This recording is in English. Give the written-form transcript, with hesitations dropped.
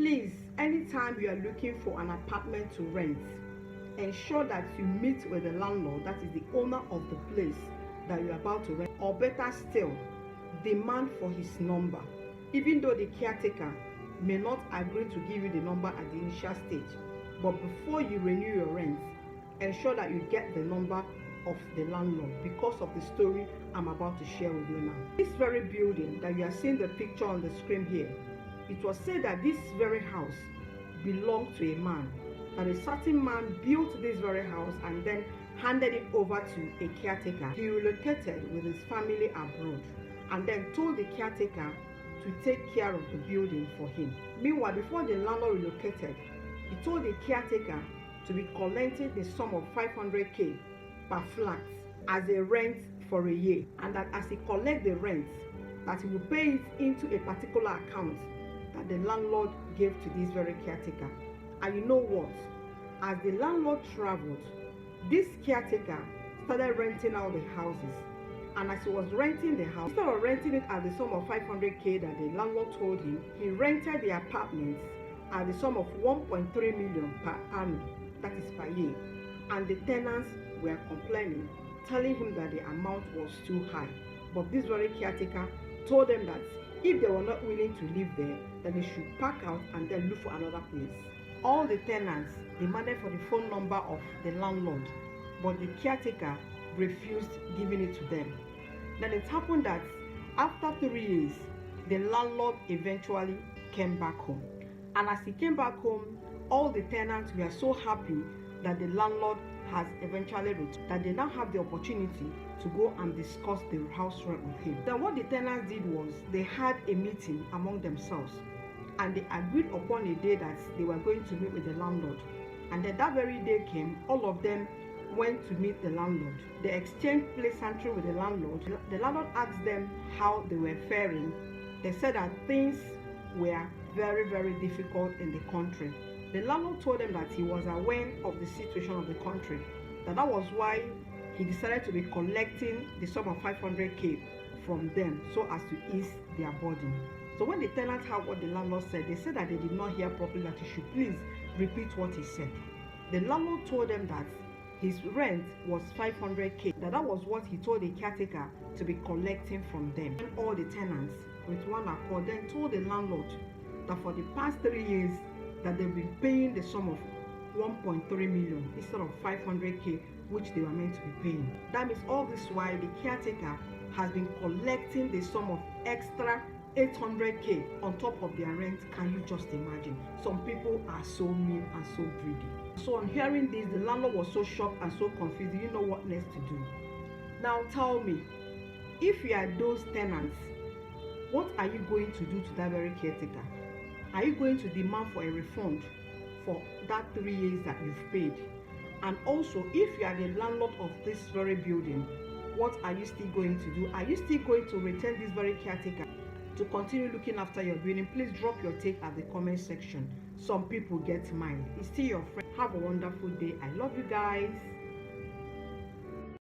Please, anytime you are looking for an apartment to rent, ensure that you meet with the landlord, that is the owner of the place that you are about to rent, or better still, demand for his number. Even though the caretaker may not agree to give you the number at the initial stage, but before you renew your rent, ensure that you get the number of the landlord, because of the story I'm about to share with you now. This very building that you are seeing the picture on the screen here, it was said that this very house belonged to a man, that a certain man built this very house and then handed it over to a caretaker. He relocated with his family abroad and then told the caretaker to take care of the building for him. Meanwhile, before the landlord relocated, he told the caretaker to be collecting the sum of 500k per flat as a rent for a year, and that as he collects the rent, that he will pay it into a particular account that the landlord gave to this very caretaker. And you know what? As the landlord traveled, this caretaker started renting out the houses. And as he was renting the house, instead of renting it at the sum of 500k that the landlord told him, he rented the apartments at the sum of 1.3 million per annum, that is per year. And the tenants were complaining, telling him that the amount was too high. But this very caretaker told them that if they were not willing to live there, then they should pack out and then look for another place. All the tenants demanded for the phone number of the landlord, but the caretaker refused giving it to them. Then it happened that after 3 years, the landlord eventually came back home. And as he came back home, all the tenants were so happy that the landlord has eventually returned, that they now have the opportunity to go and discuss the house rent with him. Then what the tenants did was they had a meeting among themselves, and they agreed upon a day that they were going to meet with the landlord. And then that very day came, all of them went to meet the landlord. They exchanged pleasantry with the landlord. The landlord asked them how they were faring. They said that things were very, very difficult in the country. The landlord told them that he was aware of the situation of the country, that was why he decided to be collecting the sum of 500k from them so as to ease their burden. So when the tenants heard what the landlord said, they said that they did not hear properly, that he should please repeat what he said. The landlord told them that his rent was 500k, that was what he told the caretaker to be collecting from them. And all the tenants, with one accord, then told the landlord that for the past 3 years that they've been paying the sum of 1.3 million instead of 500k, which they were meant to be paying. That means all this while the caretaker has been collecting the sum of extra 800k on top of their rent. Can you just imagine? Some people are so mean and so greedy. So on hearing this, the landlord was so shocked and so confused. He didn't know what next to do. Now tell me, if you are those tenants, what are you going to do to that very caretaker? Are you going to demand for a refund for that 3 years that you've paid? And also, if you are the landlord of this very building, what are you still going to do? Are you still going to retain this very caretaker to continue looking after your building? Please drop your take at the comment section. Some people get mine. It's still your friend. Have a wonderful day. I love you guys.